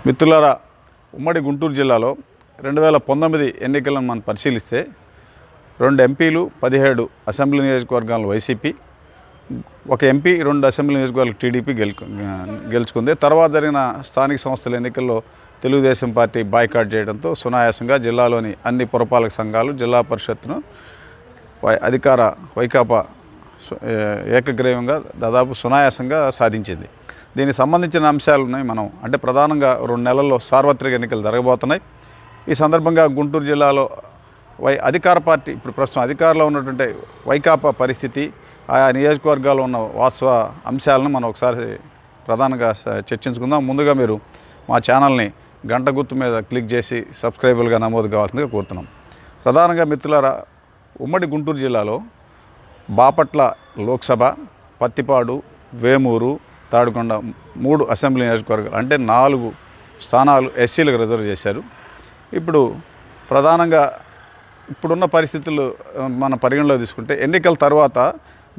మిత్రులారా, ఉమ్మడి గుంటూరు జిల్లాలో 2019 ఎన్నికలను మనం పరిశీలిస్తే 2 ఎంపీలు 17 అసెంబ్లీ నియోజకవర్గాలు వైసీపీ, 1 ఎంపీ 2 అసెంబ్లీ నియోజకవర్గాలు టీడీపీ గెలుచుకుంది. తర్వాత జరిగిన స్థానిక సంస్థల ఎన్నికల్లో తెలుగుదేశం పార్టీ బాయ్కాట్ చేయడంతో సునాయాసంగా జిల్లాలోని అన్ని పురపాలక సంఘాలు జిల్లా పరిషత్తును అధికార వైకాపా ఏకగ్రీవంగా దాదాపు సునాయాసంగా సాధించింది. దీనికి సంబంధించిన అంశాలు ఉన్నాయి. మనం అంటే ప్రధానంగా 2 నెలల్లో సార్వత్రిక ఎన్నికలు జరగబోతున్నాయి. ఈ సందర్భంగా గుంటూరు జిల్లాలో అధికార పార్టీ ఇప్పుడు ప్రస్తుతం అధికారంలో ఉన్నటువంటి వైకాపా పరిస్థితి, ఆయా నియోజకవర్గాల్లో ఉన్న వాస్తవ అంశాలను మనం ఒకసారి ప్రధానంగా చర్చించుకుందాం. ముందుగా మీరు మా ఛానల్ని గంట గుర్తు మీద క్లిక్ చేసి సబ్స్క్రైబర్గా నమోదు కావాల్సిందిగా కోరుతున్నాం. ప్రధానంగా మిత్రులారా, ఉమ్మడి గుంటూరు జిల్లాలో బాపట్ల లోక్సభ, పత్తిపాడు, వేమూరు, తాడికొండ 3 అసెంబ్లీ నియోజకవర్గాలు అంటే 4 స్థానాలు ఎస్సీలకు రిజర్వ్ చేశారు. ఇప్పుడు ప్రధానంగా ఇప్పుడున్న పరిస్థితులు మన పరిగణలో తీసుకుంటే ఎన్నికల తర్వాత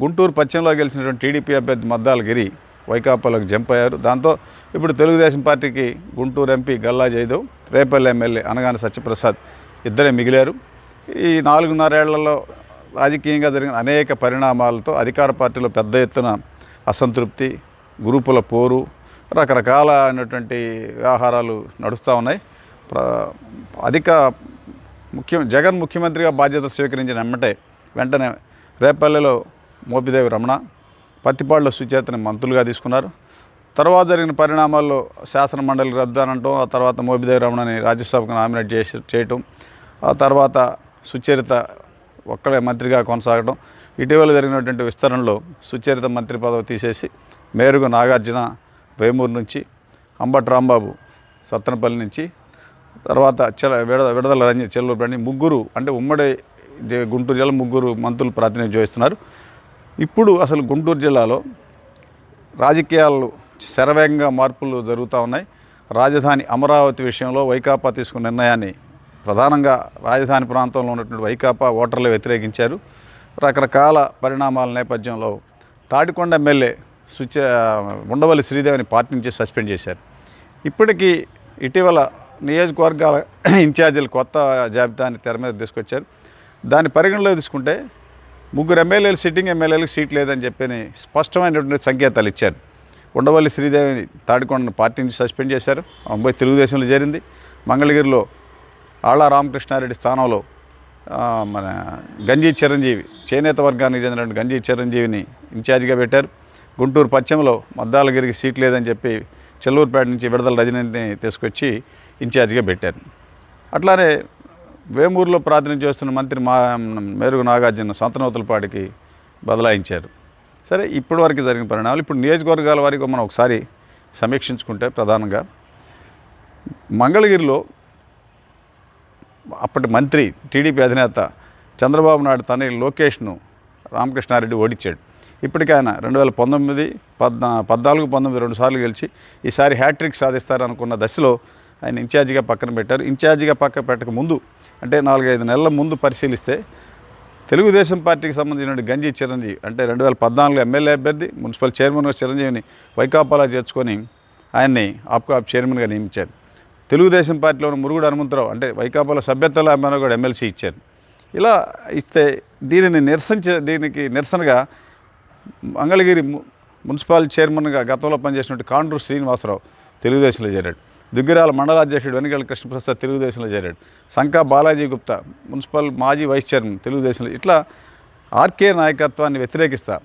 గుంటూరు పశ్చిమలో గెలిచినటువంటి టీడీపీ అభ్యర్థి మద్దాలగిరి వైకాపాలోకి జంప్ అయ్యారు. దాంతో ఇప్పుడు తెలుగుదేశం పార్టీకి గుంటూరు ఎంపీ గల్లా జయదేవ్, రేపల్లి ఎమ్మెల్యే అనగాని సత్యప్రసాద్ ఇద్దరే మిగిలారు. ఈ 4.5 ఏళ్లలో రాజకీయంగా జరిగిన అనేక పరిణామాలతో అధికార పార్టీలో పెద్ద ఎత్తున అసంతృప్తి, గ్రూపుల పోరు, రకరకాలైనటువంటి వ్యవహారాలు నడుస్తూ ఉన్నాయి. జగన్ ముఖ్యమంత్రిగా బాధ్యత స్వీకరించిన వెంటనే రేపల్లెలో మోపిదేవి రమణ, పత్తిపాడులో సుచేతని మంత్రులుగా తీసుకున్నారు. తర్వాత జరిగిన పరిణామాల్లో శాసన మండలి రద్దు అనంటం, ఆ తర్వాత మోపిదేవి రమణని రాజ్యసభకు నామినేట్ చేయటం, ఆ తర్వాత సుచరిత ఒక్కడే మంత్రిగా కొనసాగడం, ఇటీవల జరిగినటువంటి విస్తరణలో సుచరిత మంత్రి పదవి తీసేసి మేరుగు నాగార్జున వేమూరు నుంచి, అంబటి రాంబాబు సత్తెనపల్లి నుంచి, తర్వాత విడదల రంజిత్ చెల్లూరు బండి, ముగ్గురు అంటే ఉమ్మడి గుంటూరు జిల్లా 3 మంత్రులు ప్రాతినిధ్యం వహిస్తున్నారు. ఇప్పుడు అసలు గుంటూరు జిల్లాలో రాజకీయాలు శరవేగంగా మార్పులు జరుగుతూ ఉన్నాయి. రాజధాని అమరావతి విషయంలో వైకాపా తీసుకున్న నిర్ణయాన్ని ప్రధానంగా రాజధాని ప్రాంతంలో ఉన్నటువంటి వైకాపా ఓటర్లు వ్యతిరేకించారు. రకరకాల పరిణామాల నేపథ్యంలో తాడికొండ ఎమ్మెల్యే ఉండవల్లి శ్రీదేవిని పార్టీ నుంచి సస్పెండ్ చేశారు. ఇప్పటికీ ఇటీవల నియోజకవర్గాల ఇన్ఛార్జీలు కొత్త జాబితాని తెర మీద తీసుకొచ్చారు. దాన్ని పరిగణలో తీసుకుంటే 3 ఎమ్మెల్యేలు సిట్టింగ్ ఎమ్మెల్యేలకు సీట్ లేదని చెప్పని స్పష్టమైనటువంటి సంకేతాలు ఇచ్చారు. ఉండవల్లి శ్రీదేవిని తాడికొండను పార్టీ నుంచి సస్పెండ్ చేశారు. ఆమె తెలుగుదేశంలో చేరింది. మంగళగిరిలో ఆళ్ల రామకృష్ణారెడ్డి స్థానంలో మన గంజి చిరంజీవి, చేనేత వర్గానికి చెందినటువంటి గంజి చిరంజీవిని ఇన్ఛార్జిగా పెట్టారు. గుంటూరు పశ్చిమలో మద్దాలగిరికి సీట్ లేదని చెప్పి చెల్లూరుపేట నుంచి విడదల రజనీని తీసుకొచ్చి ఇన్ఛార్జిగా పెట్టారు. అట్లానే వేమూరులో ప్రాతినిధ్యం చేస్తున్న మంత్రి మేరుగు నాగార్జున సంతనూతలపాటికి బదలాయించారు. సరే, ఇప్పటి వరకు జరిగిన పరిణామాలు ఇప్పుడు నియోజకవర్గాల వారికి మనం ఒకసారి సమీక్షించుకుంటే ప్రధానంగా మంగళగిరిలో అప్పటి మంత్రి టీడీపీ అధినేత చంద్రబాబు నాయుడు తన లోకేష్ను రామకృష్ణారెడ్డి ఓడించాడు. ఇప్పటికీ ఆయన 2019, 14, 19 2 సార్లు గెలిచి ఈసారి హ్యాట్రిక్ సాధిస్తారనుకున్న దశలో ఆయన ఇన్ఛార్జిగా పక్కన పెట్టారు. ఇన్ఛార్జిగా పక్కన పెట్టక ముందు అంటే 4-5 నెలల ముందు పరిశీలిస్తే తెలుగుదేశం పార్టీకి సంబంధించిన గంజి చిరంజీవి అంటే 2014 ఎమ్మెల్యే అభ్యర్థి మున్సిపల్ చైర్మన్గా చిరంజీవిని వైకాపాలో చేర్చుకొని ఆయన్ని ఆప్కాప్ చైర్మన్గా నియమించారు. తెలుగుదేశం పార్టీలోని మురుగుడు హనుమంతరావు అంటే వైకాపాలో సభ్యత్వాల అమ్మాయిని కూడా ఎమ్మెల్సీ ఇచ్చారు. ఇలా ఇస్తే దీనికి నిరసనగా మంగళగిరి మున్సిపల్ చైర్మన్గా గతంలో పనిచేసినట్టు కాండ్రు శ్రీనివాసరావు తెలుగుదేశంలో చేరాడు. దుగ్గిరాల మండలాధ్యక్షుడు వెనుగల కృష్ణప్రసాద్ తెలుగుదేశంలో చేరాడు. శంకా బాలాజీ గుప్తా మున్సిపల్ మాజీ వైస్ చైర్మన్ తెలుగుదేశంలో. ఇట్లా ఆర్కే నాయకత్వాన్ని వ్యతిరేకిస్తా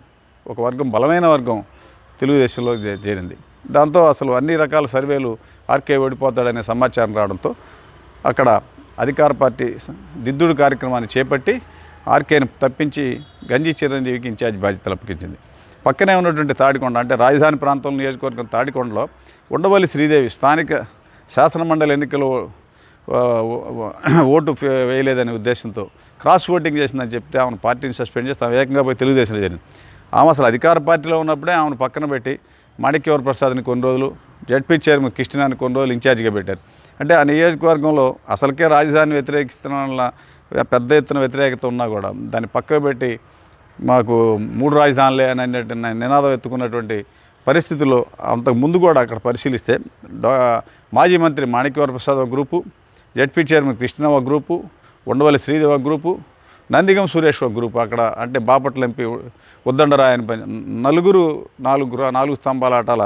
ఒక వర్గం, బలమైన వర్గం తెలుగుదేశంలో చేరింది. దాంతో అసలు అన్ని రకాల సర్వేలు ఆర్కే ఓడిపోతాడనే సమాచారం రావడంతో అక్కడ అధికార పార్టీ దిద్దుడు కార్యక్రమాన్ని చేపట్టి ఆర్కేని తప్పించి గంజి చిరంజీవికి ఇన్ఛార్జ్ బాధ్యతలు అప్పగించింది. పక్కనే ఉన్నటువంటి తాడికొండ అంటే రాజధాని ప్రాంతంలో నియోజకవర్గం తాడికొండలో ఉండవల్లి శ్రీదేవి స్థానిక శాసనమండలి ఎన్నికల్లో ఓటు వేయలేదనే ఉద్దేశంతో క్రాస్ ఓటింగ్ చేసిందని చెప్తే ఆమెను పార్టీని సస్పెండ్ చేసి ఆమె ఏకంగా పోయి తెలుగుదేశంలో చేరింది. ఆమె అసలు అధికార పార్టీలో ఉన్నప్పుడే ఆమెను పక్కన పెట్టి మాణిక్యవర ప్రసాద్ని కొన్ని రోజులు, జడ్పీ చైర్మన్ కృష్ణాని కొన్ని రోజులు ఇన్ఛార్జిగా పెట్టారు. అంటే ఆ నియోజకవర్గంలో అసలుకే రాజధాని వ్యతిరేకిస్తున్న పెద్ద ఎత్తున వ్యతిరేకత ఉన్నా కూడా దాన్ని పక్కకు పెట్టి మాకు 3 రాజధానులే అని నినాదం ఎత్తుకున్నటువంటి పరిస్థితుల్లో అంతకు ముందు కూడా అక్కడ పరిశీలిస్తే మాజీ మంత్రి మాణిక్యవర ప్రసాద్ ఒక గ్రూపు, జడ్పీ చైర్మన్ కృష్ణ ఒక గ్రూపు, ఉండవల్లి శ్రీదేవి ఒక గ్రూపు, నందిగం సురేష్ ఒక గ్రూపు. అక్కడ అంటే బాపట్ల ఎంపీ ఉద్దండరాయని నాలుగు స్తంభాల ఆటాల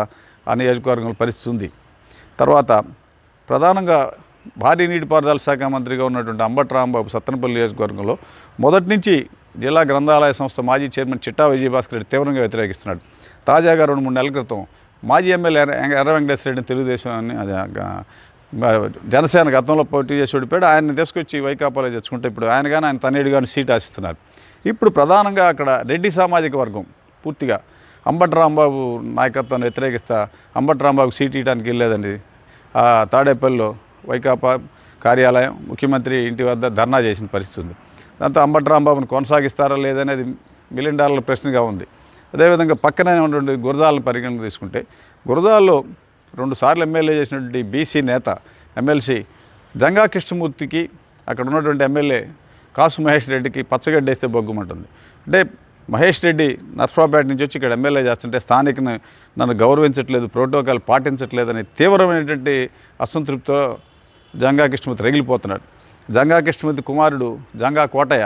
ఆ నియోజకవర్గంలో పరిస్థితి ఉంది. తర్వాత ప్రధానంగా భారీ నీటిపారుదల శాఖ మంత్రిగా ఉన్నటువంటి అంబటి రాంబాబు సత్తెనపల్లి నియోజకవర్గంలో మొదటి నుంచి జిల్లా గ్రంథాలయ సంస్థ మాజీ చైర్మన్ చిట్టా విజయభాస్కర్ రెడ్డి తీవ్రంగా వ్యతిరేకిస్తున్నాడు. తాజాగా 2-3 నెలల క్రితం మాజీ ఎమ్మెల్యే ఎర్ర వెంకటేశ్వర రెడ్డిని తెలుగుదేశం అని జనసేన గతంలో పోటీ చేసి ఓడిపోయాడు. ఆయన్ని తీసుకొచ్చి వైకాపాలో తెచ్చుకుంటే ఇప్పుడు ఆయన తనేడు కానీ సీట్ ఆశిస్తున్నారు. ఇప్పుడు ప్రధానంగా అక్కడ రెడ్డి సామాజిక వర్గం పూర్తిగా అంబటి రాంబాబు నాయకత్వాన్ని వ్యతిరేకిస్తా అంబటి రాంబాబు సీట్ ఇవ్వడానికి వెళ్ళలేదండి. తాడేపల్లిలో వైకాపా కార్యాలయం ముఖ్యమంత్రి ఇంటి వద్ద ధర్నా చేసిన పరిస్థితి ఉంది. దాంతో అంబటి రాంబాబును కొనసాగిస్తారా లేదనేది $1 మిలియన్ ప్రశ్నగా ఉంది. అదేవిధంగా పక్కనే ఉన్నటువంటి గురజాలను పరిగణన తీసుకుంటే గురజాల్లో 2 సార్లు ఎమ్మెల్యే చేసినటువంటి బీసీ నేత ఎమ్మెల్సీ జంగా కృష్ణమూర్తికి అక్కడ ఉన్నటువంటి ఎమ్మెల్యే కాసు మహేష్ రెడ్డికి పచ్చగడ్డేస్తే బొగ్గుమంటుంది. అంటే మహేష్ రెడ్డి నర్సరావుపేట నుంచి వచ్చి ఇక్కడ ఎమ్మెల్యే చేస్తుంటే స్థానికను నన్ను గౌరవించట్లేదు, ప్రోటోకాల్ పాటించట్లేదని తీవ్రమైనటువంటి అసంతృప్తితో జంగా కృష్ణమూర్తి రగిలిపోతున్నాడు. జంగా కృష్ణమూర్తి కుమారుడు జంగా కోటయ్య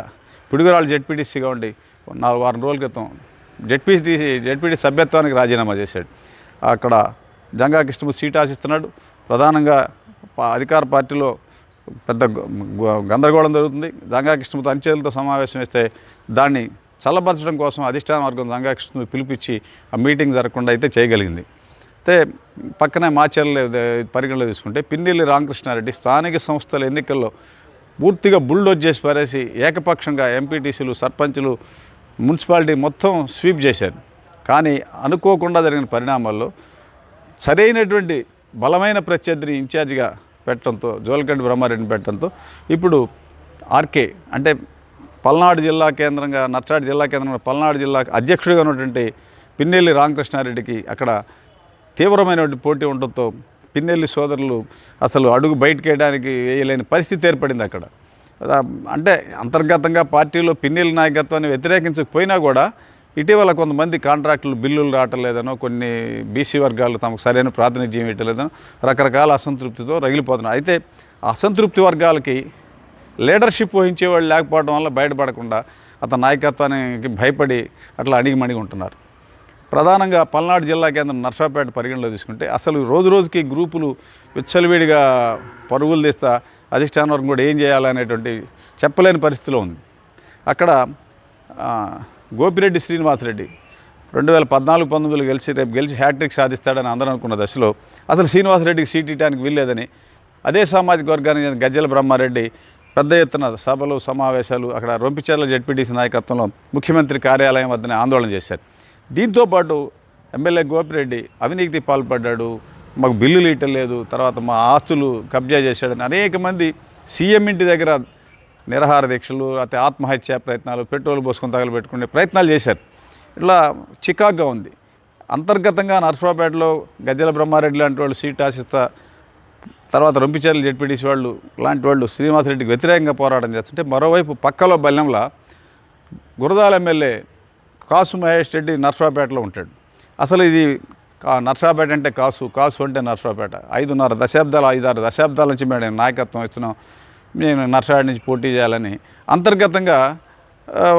పిడుగురాళ్ళు జెడ్పీటీసీగా ఉండి 4 వారం రోజుల క్రితం జెడ్పీటీ సభ్యత్వానికి రాజీనామా చేశాడు. అక్కడ జంగా కృష్ణమూర్తి సీట్ ఆశిస్తున్నాడు. ప్రధానంగా అధికార పార్టీలో పెద్ద గందరగోళం జరుగుతుంది. జంగా కృష్ణమూర్తి అంచెలతో సమావేశం వేస్తే దాన్ని చల్లబరచడం కోసం అధిష్టాన వర్గం జంగా కృష్ణమూర్తి పిలిపించి ఆ మీటింగ్ జరగకుండా అయితే చేయగలిగింది. అయితే పక్కనే మాచర్ల పరిగణలో తీసుకుంటే పిన్నెల్లి రామకృష్ణారెడ్డి స్థానిక సంస్థల ఎన్నికల్లో పూర్తిగా బుల్డోజ్ చేసి పారేసి ఏకపక్షంగా ఎంపీటీసీలు, సర్పంచులు, మున్సిపాలిటీ మొత్తం స్వీప్ చేశారు. కానీ అనుకోకుండా జరిగిన పరిణామాల్లో సరైనటువంటి బలమైన ప్రత్యర్థిని ఇన్ఛార్జిగా పెట్టడంతో జోలకంటి బ్రహ్మారెడ్డిని పెట్టడంతో ఇప్పుడు ఆర్కే అంటే పల్నాడు జిల్లా కేంద్రంగా నర్సాడు జిల్లా కేంద్రంగా పల్నాడు జిల్లా అధ్యక్షుడిగా ఉన్నటువంటి పిన్నెల్లి రామకృష్ణారెడ్డికి అక్కడ తీవ్రమైనటువంటి పోటీ ఉండడంతో పిన్నెల్లి సోదరులు అసలు అడుగు బయటకు వేయడానికి వేయలేని పరిస్థితి ఏర్పడింది అక్కడ. అంటే అంతర్గతంగా పార్టీలో పిన్నెల్లి నాయకత్వాన్ని వ్యతిరేకించకపోయినా కూడా ఇటీవల కొంతమంది కాంట్రాక్టులు బిల్లులు రావట్లేదనో, కొన్ని బీసీ వర్గాలు తమకు సరైన ప్రాతినిధ్యం ఇవ్వట్లేదనో రకరకాల అసంతృప్తితో రగిలిపోతున్నారు. అయితే అసంతృప్తి వర్గాలకి లీడర్షిప్ వహించేవాళ్ళు లేకపోవడం వల్ల బయటపడకుండా అతని నాయకత్వానికి భయపడి అట్లా అణిగిమణిగి ఉంటున్నారు. ప్రధానంగా పల్నాడు జిల్లా కేంద్రం నర్సాపేట పరిగణలో తీసుకుంటే అసలు రోజుకి గ్రూపులు విచ్చలవిడిగా పరుగులు తీస్తా అధిష్టాన వర్గం కూడా ఏం చేయాలనేటువంటి చెప్పలేని పరిస్థితిలో ఉంది. అక్కడ గోపిరెడ్డి శ్రీనివాసరెడ్డి 2014-19 రేపు గెలిచి హ్యాట్రిక్ సాధిస్తాడని అందరూ అనుకున్న దశలో అసలు శ్రీనివాసరెడ్డికి సీట్ ఇవ్వడానికి వీల్లేదని అదే సామాజిక వర్గానికి గజ్జల బ్రహ్మారెడ్డి పెద్ద ఎత్తున సభలు, సమావేశాలు అక్కడ రొంపిచెర్ల జెడ్పీటీసీ నాయకత్వంలో ముఖ్యమంత్రి కార్యాలయం వద్దనే ఆందోళన చేశారు. దీంతోపాటు ఎమ్మెల్యే గోపిరెడ్డి అవినీతికి పాల్పడ్డాడు, మాకు బిల్లులు ఇవ్వలేదు, తర్వాత మా ఆస్తులు కబ్జా చేశాడని అనేక మంది సీఎం ఇంటి దగ్గర నిరాహార దీక్షలు, అయితే ఆత్మహత్యా ప్రయత్నాలు, పెట్రోల్ పోసుకొని తగలబెట్టుకునే ప్రయత్నాలు చేశారు. ఇట్లా చికాగ్గా ఉంది. అంతర్గతంగా నర్సరావుపేటలో గజ్జల బ్రహ్మారెడ్డి లాంటి వాళ్ళు సీట్ ఆశిస్తా, తర్వాత రొంపిచెర్ల జెడ్పీటీసీ వాళ్ళు లాంటి వాళ్ళు శ్రీనివాసరెడ్డికి వ్యతిరేకంగా పోరాటం చేస్తుంటే మరోవైపు పక్కలో బల్లెంలా గురజాల ఎమ్మెల్యే కాసు మహేష్ రెడ్డి నర్సరావుపేటలో ఉంటాడు. అసలు ఇది నర్సరావుపేట అంటే కాసు అంటే నర్సరావుపేట. 5.5 దశాబ్దాల నుంచి మేము నాయకత్వం ఇస్తున్నాం, నేను నర్సరావుపేట నుంచి పోటీ చేయాలని అంతర్గతంగా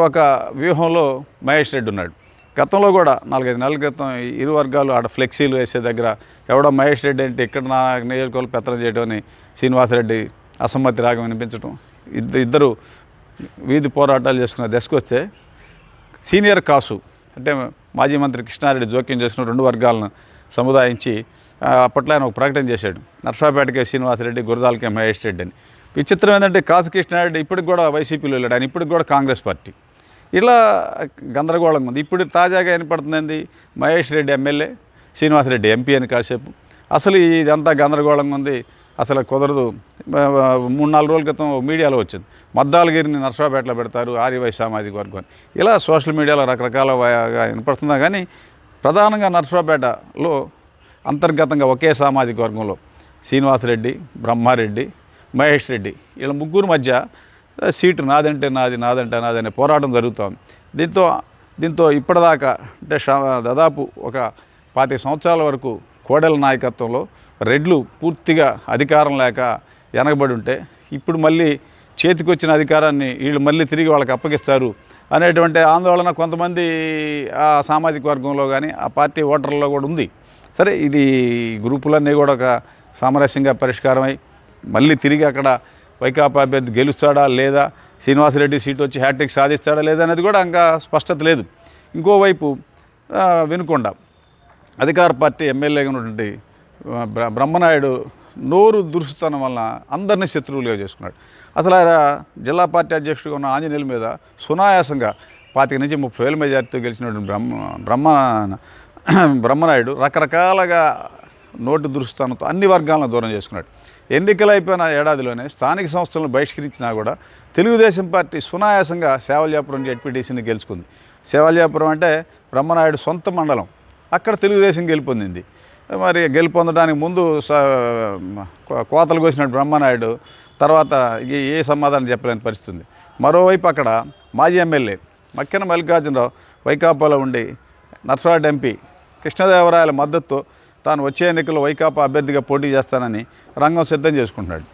ఒక వ్యూహంలో మహేష్ రెడ్డి ఉన్నాడు. గతంలో కూడా 4-5 నెలల క్రితం ఇరు వర్గాలు ఆడ ఫ్లెక్సీలు వేసే దగ్గర ఎవడో మహేష్ రెడ్డి అంటే ఇక్కడ నా నియోజకవర్గం పెత్తనం చేయడం అని శ్రీనివాసరెడ్డి అసమ్మతి రాగం వినిపించడం, ఇద్దరు వీధి పోరాటాలు చేసుకున్న దశకు వస్తే సీనియర్ కాసు అంటే మాజీ మంత్రి కృష్ణారెడ్డి జోక్యం చేసుకున్న 2 వర్గాలను సముదాయించి అప్పట్లో ఆయన ఒక ప్రకటన చేశాడు, నర్సరావుపేటకే శ్రీనివాసరెడ్డి, గురజాలకే మహేష్ రెడ్డి అని. విచిత్రం ఏంటంటే కాసు కృష్ణారెడ్డి ఇప్పటికి కూడా వైసీపీలో వెళ్ళాడు, ఆయన ఇప్పటికి కూడా కాంగ్రెస్ పార్టీ. ఇలా గందరగోళంగా ఉంది. ఇప్పుడు తాజాగా ఏర్పడుతుంది మహేష్ రెడ్డి ఎమ్మెల్యే, శ్రీనివాసరెడ్డి ఎంపీ అని కాసేపు. అసలు ఇదంతా గందరగోళంగా ఉంది, అసలు కుదరదు. 3-4 రోజుల క్రితం మీడియాలో వచ్చింది, మద్దాలగిరిని నర్సరావుపేటలో పెడతారు ఆర్యవై సామాజిక వర్గం. ఇలా సోషల్ మీడియాలో రకరకాలుగా వినపడుతుందా. కానీ ప్రధానంగా నర్సరావుపేటలో అంతర్గతంగా ఒకే సామాజిక వర్గంలో శ్రీనివాసరెడ్డి, బ్రహ్మారెడ్డి, మహేష్ రెడ్డి వీళ్ళ ముగ్గురు మధ్య సీటు నాదంటే నాది అనే పోరాటం జరుగుతోంది. దీంతో ఇప్పటిదాకా అంటే దాదాపు ఒక 25 సంవత్సరాల వరకు కోడెల నాయకత్వంలో రెడ్లు పూర్తిగా అధికారం లేక వెనకబడి ఉంటే ఇప్పుడు మళ్ళీ చేతికొచ్చిన అధికారాన్ని వీళ్ళు మళ్ళీ తిరిగి వాళ్ళకి అప్పగిస్తారు అనేటువంటి ఆందోళన కొంతమంది ఆ సామాజిక వర్గంలో కానీ ఆ పార్టీ ఓటర్లలో కూడా ఉంది. సరే, ఇది గ్రూపులన్నీ కూడా ఒక సామరస్యంగా పరిష్కారమై మళ్ళీ తిరిగి అక్కడ వైకాపా అభ్యర్థి గెలుస్తాడా లేదా, శ్రీనివాసరెడ్డి సీటు వచ్చి హ్యాట్రిక్ సాధిస్తాడా లేదా అనేది కూడా ఇంకా స్పష్టత లేదు. ఇంకోవైపు వినుకొండ అధికార పార్టీ ఎమ్మెల్యేగా ఉన్నటువంటి బ్రహ్మనాయుడు నోరు దురుస్తుతనం వలన అందరినీ శత్రువులుగా చేసుకున్నాడు. అసలు ఆయన జిల్లా పార్టీ అధ్యక్షుడిగా ఉన్న ఆంజనేయుల మీద సునాయాసంగా 25 నుంచి 30,000 మెజార్టీతో గెలిచినటువంటి బ్రహ్మనాయుడు రకరకాలుగా నోటు దురుస్తుతనంతో అన్ని వర్గాలను దూరం చేసుకున్నాడు. ఎన్నికలు అయిపోయిన ఏడాదిలోనే స్థానిక సంస్థలను బహిష్కరించినా కూడా తెలుగుదేశం పార్టీ సునాయాసంగా సేవల్యాపురం జెడ్పీటీసీని గెలుచుకుంది. సేవల్యాపురం అంటే బ్రహ్మనాయుడు సొంత మండలం, అక్కడ తెలుగుదేశం గెలుపొందింది. మరి గెలుపొందడానికి ముందు కోతలు కోసినట్టు బ్రహ్మనాయుడు తర్వాత ఏ సమాధానం చెప్పలేని పరిస్థితి. మరోవైపు అక్కడ మాజీ ఎమ్మెల్యే మక్కెన మల్లికార్జునరావు వైకాపాలో ఉండి నర్సరాడ్ ఎంపీ కృష్ణదేవరాయల మద్దతుతో తాను వచ్చే ఎన్నికల్లో వైకాపా అభ్యర్థిగా పోటీ చేస్తానని రంగం సిద్ధం చేసుకుంటున్నాడు.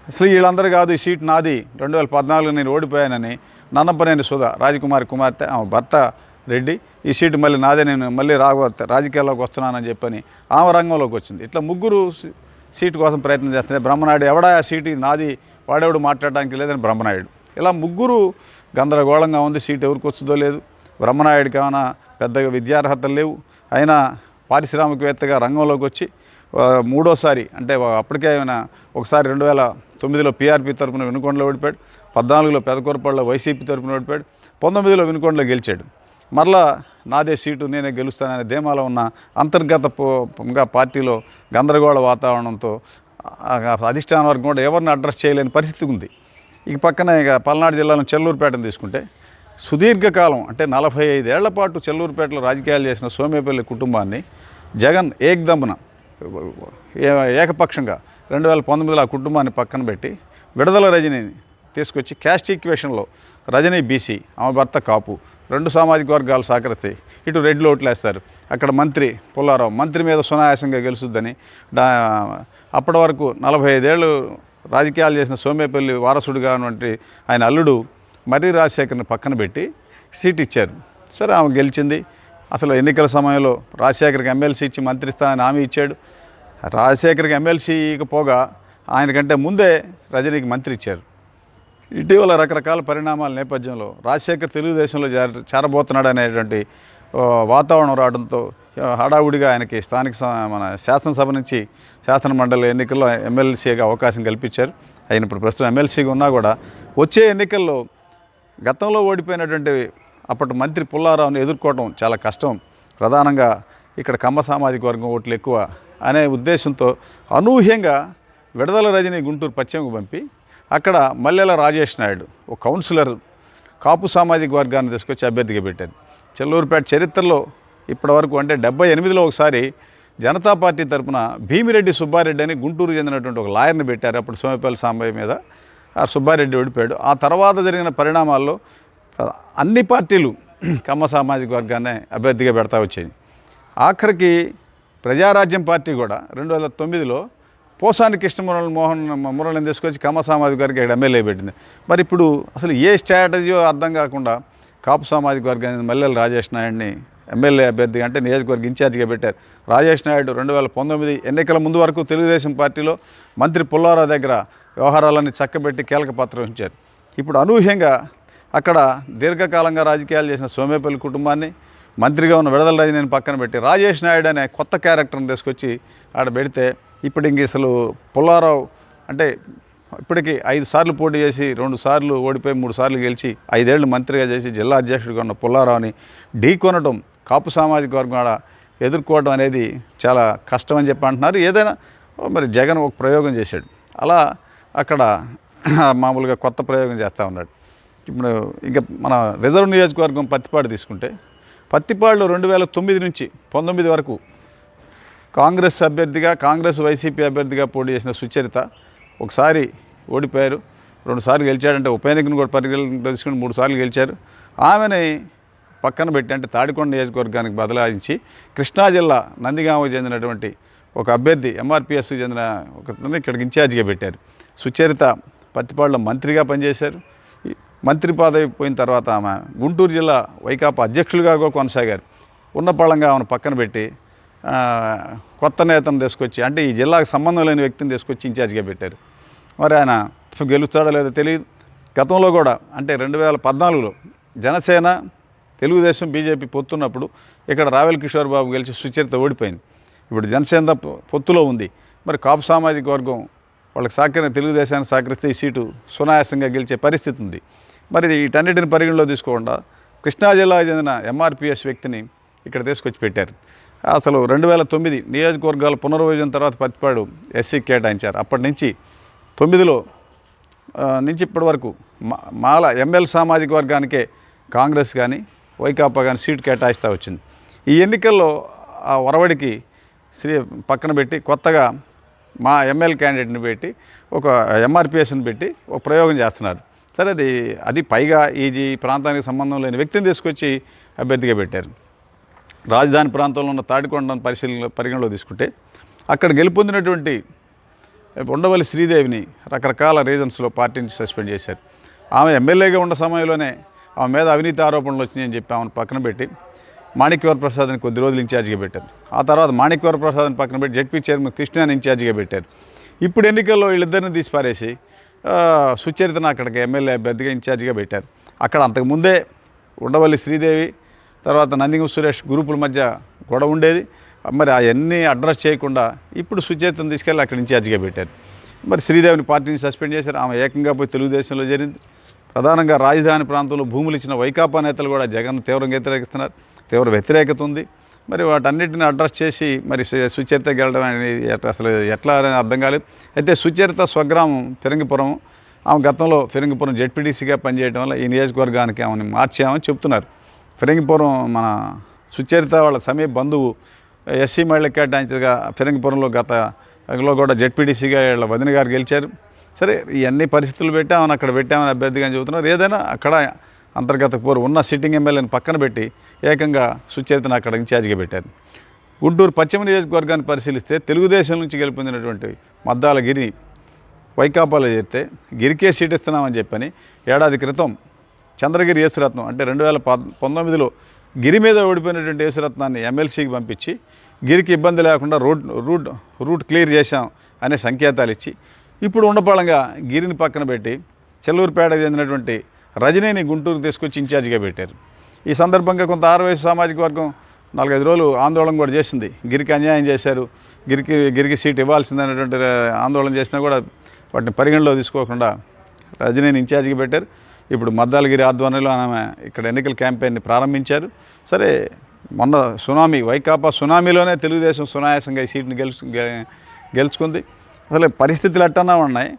అసలు వీళ్ళందరూ కాదు, ఈ సీట్ నాది, 2014 నేను ఓడిపోయానని నన్నపనేని సుధా రాజకుమారి కుమార్తె ఆమె భర్త రెడ్డి ఈ సీటు మళ్ళీ నాదే, నేను మళ్ళీ రాజకీయాల్లోకి వస్తున్నానని చెప్పని ఆమె రంగంలోకి వచ్చింది. ఇట్లా ముగ్గురు సీటు కోసం ప్రయత్నం చేస్తున్నాయి. బ్రహ్మనాయుడు ఎవడా ఆ సీటు నాది, వాడెవడు మాట్లాడడానికి లేదని బ్రహ్మనాయుడు. ఇలా ముగ్గురు గందరగోళంగా ఉంది. సీటు ఎవరికి వస్తుందో లేదు. బ్రహ్మనాయుడికి ఏమైనా పెద్దగా విద్యార్హతలు లేవు, అయినా పారిశ్రామికవేత్తగా రంగంలోకి వచ్చి మూడోసారి అంటే అప్పటికే ఆయన ఒకసారి 2009లో పీఆర్పీ తరఫున వినుకొండలో ఓడిపోయాడు, 14లో పెదకూరపాడులో వైసీపీ తరఫున ఓడిపోయాడు, 19లో వినుకొండలో గెలిచాడు. మరలా నాదే సీటు నేనే గెలుస్తాననే ధీమాలో ఉన్న అంతర్గతంగా పార్టీలో గందరగోళ వాతావరణంతో అధిష్టాన వర్గం కూడా ఎవరిని అడ్రస్ చేయలేని పరిస్థితి ఉంది. ఇక పక్కన పల్నాడు జిల్లాలో చెల్లూరుపేటను తీసుకుంటే సుదీర్ఘకాలం అంటే 45 ఏళ్ల పాటు చెల్లూరుపేటలో రాజకీయాలు చేసిన సోమేపల్లి కుటుంబాన్ని జగన్ ఏకదమ్మున ఏకపక్షంగా 2019లో ఆ కుటుంబాన్ని పక్కన పెట్టి విడుదల రజనీని తీసుకొచ్చి క్యాస్ట్ ఈక్వేషన్లో రజనీ బీసీ, ఆమె భర్త కాపు, 2 సామాజిక వర్గాలు సహకరిస్తాయి, ఇటు రెడ్లు ఓట్లేస్తారు. అక్కడ మంత్రి పుల్లారావు మంత్రి మీద సునాయాసంగా గెలుస్తుందని అప్పటి వరకు 45 ఏళ్ళు రాజకీయాలు చేసిన సోమేపల్లి వారసుడిగా ఉన్నటువంటి ఆయన అల్లుడు మర్రి రాజశేఖర్ని పక్కన పెట్టి సీట్ ఇచ్చారు. సరే, ఆమె గెలిచింది. అసలు ఎన్నికల సమయంలో రాజశేఖర్కి ఎమ్మెల్సీ ఇచ్చి మంత్రి ఇస్తానని హామీ ఇచ్చాడు. రాజశేఖర్కి ఎమ్మెల్సీ ఇకపోగా ఆయనకంటే ముందే రజనీకి మంత్రి ఇచ్చారు. ఇటీవల రకరకాల పరిణామాల నేపథ్యంలో రాజశేఖర్ తెలుగుదేశంలో చేరబోతున్నాడు అనేటువంటి వాతావరణం రావడంతో హడావుడిగా ఆయనకి స్థానిక మన శాసనసభ నుంచి శాసన మండలి ఎన్నికల్లో ఎమ్మెల్సీగా అవకాశం కల్పించారు. ఆయన ఇప్పుడు ప్రస్తుతం ఎమ్మెల్సీగా ఉన్నా కూడా వచ్చే ఎన్నికల్లో గతంలో ఓడిపోయినటువంటి అప్పటి మంత్రి పుల్లారావుని ఎదుర్కోవడం చాలా కష్టం, ప్రధానంగా ఇక్కడ కమ్మ సామాజిక వర్గం ఓట్లు ఎక్కువ అనే ఉద్దేశంతో అనూహ్యంగా విడుదల రజని గుంటూరు పశ్చిమకు పంపి అక్కడ మల్లెల రాజేష్ నాయుడు ఒక కౌన్సిలర్ కాపు సామాజిక వర్గాన్ని తీసుకొచ్చి అభ్యర్థిగా పెట్టారు. చెల్లూరుపేట చరిత్రలో ఇప్పటివరకు అంటే 78లో ఒకసారి జనతా పార్టీ తరఫున భీమిరెడ్డి సుబ్బారెడ్డి అని గుంటూరు చెందినటువంటి ఒక లాయర్ని పెట్టారు. అప్పుడు సోమేపల్లి సాంబయ్య మీద ఆ సుబ్బారెడ్డి ఓడిపోయాడు. ఆ తర్వాత జరిగిన పరిణామాల్లో అన్ని పార్టీలు కమ్మ సామాజిక వర్గాన్ని అభ్యర్థిగా పెడతా వచ్చాయి. ఆఖరికి ప్రజారాజ్యం పార్టీ కూడా 2009లో పోసాని మురళిని తీసుకొచ్చి కమ్మ సామాజిక వర్గం ఇక్కడ ఎమ్మెల్యే పెట్టింది. మరి ఇప్పుడు అసలు ఏ స్ట్రాటజీయో అర్థం కాకుండా కాపు సామాజిక వర్గాన్ని మల్లెల రాజేష్ నాయుడిని ఎమ్మెల్యే అభ్యర్థి అంటే నియోజకవర్గ ఇన్ఛార్జిగా పెట్టారు. రాజేష్ నాయుడు 2019 ఎన్నికల ముందు వరకు తెలుగుదేశం పార్టీలో మంత్రి పుల్లారావు దగ్గర వ్యవహారాలన్నీ చక్కబెట్టి కీలక పాత్ర వహించారు. ఇప్పుడు అనూహ్యంగా అక్కడ దీర్ఘకాలంగా రాజకీయాలు చేసిన సోమేపల్లి కుటుంబాన్ని, మంత్రిగా ఉన్న విడుదల రజనీని పక్కన పెట్టి రాజేష్ నాయుడు అనే కొత్త క్యారెక్టర్ని తీసుకొచ్చి ఆడ పెడితే ఇప్పుడు ఇంక అసలు పుల్లారావు అంటే ఇప్పటికీ 5 సార్లు పోటీ చేసి 2 సార్లు ఓడిపోయి 3 సార్లు గెలిచి 5 ఏళ్ళు మంత్రిగా చేసి జిల్లా అధ్యక్షుడిగా ఉన్న పుల్లారావుని ఢీకొనడం, కాపు సామాజిక వర్గం ఆడ ఎదుర్కోవడం అనేది చాలా కష్టం అని చెప్పి అంటున్నారు. ఏదైనా మరి జగన్ ఒక ప్రయోగం చేశాడు, అలా అక్కడ మామూలుగా కొత్త ప్రయోగం చేస్తూ ఉన్నాడు. ఇప్పుడు ఇంకా మన రిజర్వ్ నియోజకవర్గం పత్తిపాడు తీసుకుంటే పత్తిపాడులో 2009 నుంచి 19 వరకు కాంగ్రెస్ అభ్యర్థిగా వైసీపీ అభ్యర్థిగా పోటీ చేసిన సుచరిత ఒకసారి ఓడిపోయారు, 2 సార్లు గెలిచాడంటే ఉప ఎన్నికను కూడా పరిగణలోకి తీసుకుని 3 సార్లు గెలిచారు. ఆమెని పక్కన పెట్టి అంటే తాడికొండ నియోజకవర్గానికి బదలాయించి కృష్ణా జిల్లా నందిగామకు చెందినటువంటి ఒక అభ్యర్థి ఎంఆర్పిఎస్కు చెందిన ఒకరిని ఇక్కడికి ఇన్ఛార్జిగా పెట్టారు. సుచరిత పత్తిపాడులో మంత్రిగా పనిచేశారు. మంత్రి పదవి పోయిన తర్వాత ఆమె గుంటూరు జిల్లా వైకాపా అధ్యక్షులుగా కూడా కొనసాగారు. ఉన్నపళంగా ఆమెను పక్కన పెట్టి కొత్త నేతను తీసుకొచ్చి అంటే ఈ జిల్లాకు సంబంధం లేని వ్యక్తిని తీసుకొచ్చి ఇన్ఛార్జిగా పెట్టారు. మరి ఆయన గెలుస్తాడో లేదో తెలియదు. గతంలో కూడా అంటే 2014లో జనసేన తెలుగుదేశం బీజేపీ పొత్తున్నప్పుడు ఇక్కడ రావెల్ కిషోర్ బాబు గెలిచి సుచరిత ఓడిపోయింది. ఇప్పుడు జనసేన పొత్తులో ఉంది. మరి కాపు సామాజిక వర్గం వాళ్ళకి తెలుగుదేశానికి సహకరిస్తే ఈ సీటు సునాయాసంగా గెలిచే పరిస్థితి ఉంది. మరి వీటన్నిటిని పరిగణలో తీసుకోకుండా కృష్ణా జిల్లాకు చెందిన ఎంఆర్పిఎస్ వ్యక్తిని ఇక్కడ తీసుకొచ్చి పెట్టారు. అసలు 2009 నియోజకవర్గాల పునర్విభజన తర్వాత పత్తిపాడు ఎస్సీ కేటాయించారు. అప్పటి నుంచి 9లో నుంచి ఇప్పటి వరకు మాల ఎంఎల్ సామాజిక వర్గానికే కాంగ్రెస్ కానీ వైకాపా కానీ సీటు కేటాయిస్తూ వచ్చింది. ఈ ఎన్నికల్లో ఆ ఒరవడికి పక్కన పెట్టి కొత్తగా మా ఎమ్మెల్యే క్యాండిడేట్ని పెట్టి ఒక ఎంఆర్పిఎస్ని పెట్టి ఒక ప్రయోగం చేస్తున్నారు. సరే అది పైగా ఈ ప్రాంతానికి సంబంధం లేని వ్యక్తిని తీసుకొచ్చి అభ్యర్థిగా పెట్టారు. రాజధాని ప్రాంతంలో ఉన్న తాడికొండను పరిగణలో తీసుకుంటే అక్కడ గెలుపొందినటువంటి ఉండవల్లి శ్రీదేవిని రకరకాల రీజన్స్లో పార్టీ నుంచి సస్పెండ్ చేశారు. ఆమె ఎమ్మెల్యేగా ఉన్న సమయంలోనే ఆమె మీద అవినీతి ఆరోపణలు వచ్చినాయని చెప్పి ఆమెను పక్కన పెట్టి మాణిక్యవర ప్రసాద్ని కొద్ది రోజులు ఇన్ఛార్జిగా పెట్టారు. ఆ తర్వాత మాణిక్యవర ప్రసాద్ని పక్కన పెట్టి జెడ్పీ చైర్మన్ కృష్ణాని ఇన్ఛార్జిగా పెట్టారు. ఇప్పుడు ఎన్నికల్లో వీళ్ళిద్దరిని తీసి పారేసి సుచరితను అక్కడికి ఎమ్మెల్యే అభ్యర్థిగా ఇన్ఛార్జిగా పెట్టారు. అక్కడ అంతకుముందే ఉండవల్లి శ్రీదేవి తర్వాత నందిగం సురేష్ గ్రూపుల మధ్య గొడవ ఉండేది. మరి అవన్నీ అడ్రస్ చేయకుండా ఇప్పుడు సుచరితను తీసుకెళ్ళి అక్కడ ఇన్ఛార్జిగా పెట్టారు. మరి శ్రీదేవిని పార్టీని సస్పెండ్ చేశారు. ఆమె ఏకంగా పోయి తెలుగుదేశంలో చేరింది. ప్రధానంగా రాజధాని ప్రాంతంలో భూములు ఇచ్చిన వైకాపా నేతలు కూడా జగన్ తీవ్రంగా వ్యతిరేకిస్తున్నారు. తీవ్ర వ్యతిరేకత ఉంది. మరి వాటన్నిటిని అడ్రస్ చేసి మరి సుచరిత గెలడం అనేది అసలు ఎట్లా అనేది అర్థం కాలేదు. అయితే సుచరిత స్వగ్రామం ఫిరంగిపురం. ఆమె గతంలో ఫిరంగిపురం జెడ్పీటీసీగా పనిచేయడం వల్ల ఈ నియోజకవర్గానికి ఆమెను మార్చామని చెప్తున్నారు. ఫిరంగిపురం మన సుచరిత వాళ్ళ సమీప బంధువు ఎస్సీ మహిళలకు కేటాయించగా ఫిరంగిపురంలో గతంలో కూడా జెడ్పీటీసీగా వీళ్ళ వదిన గారు గెలిచారు. సరే ఇవన్నీ పరిస్థితులు పెట్టామని అక్కడ పెట్టామని అభ్యర్థిగా చెబుతున్నారు. ఏదైనా అక్కడ అంతర్గత పోరు ఉన్న సిట్టింగ్ ఎమ్మెల్యేని పక్కన పెట్టి ఏకంగా సుచరితను అక్కడ ఇన్ఛార్జిగా పెట్టారు. గుంటూరు పశ్చిమ నియోజకవర్గాన్ని పరిశీలిస్తే తెలుగుదేశం నుంచి గెలుపొందినటువంటి మద్దాల గిరి వైకాపాలో చేరితే గిరికే సీట్ ఇస్తున్నామని చెప్పని ఏడాది క్రితం చంద్రగిరి యేసురత్నం అంటే 2019లో గిరి మీద ఓడిపోయినటువంటి యేసురత్నాన్ని ఎమ్మెల్సీకి పంపించి గిరికి ఇబ్బంది లేకుండా రూట్ క్లియర్ చేశాం అనే సంకేతాలు ఇచ్చి ఇప్పుడు ఉండపాళంగా గిరిని పక్కన పెట్టి చెల్లూరుపేటకు చెందినటువంటి రజనీని గుంటూరు తీసుకొచ్చి ఇన్ఛార్జిగా పెట్టారు. ఈ సందర్భంగా కొంత ఆర్వైఎస్ సామాజిక వర్గం 4-5 రోజులు ఆందోళన కూడా చేసింది. గిరికి అన్యాయం చేశారు, గిరికి సీట్ ఇవ్వాల్సిందనేటువంటి ఆందోళన చేసినా కూడా వాటిని పరిగణలో తీసుకోకుండా రజనీని ఇన్ఛార్జిగా పెట్టారు. ఇప్పుడు మద్దాలగిరి ఆధ్వర్యంలో ఆమె ఇక్కడ ఎన్నికల క్యాంపెయిన్ని ప్రారంభించారు. సరే మొన్న వైకాపా సునామీలోనే తెలుగుదేశం సునాయాసంగా ఈ సీట్ని గెలుచుకుంది. అసలు పరిస్థితులు ఎట్టన్నా ఉన్నాయి.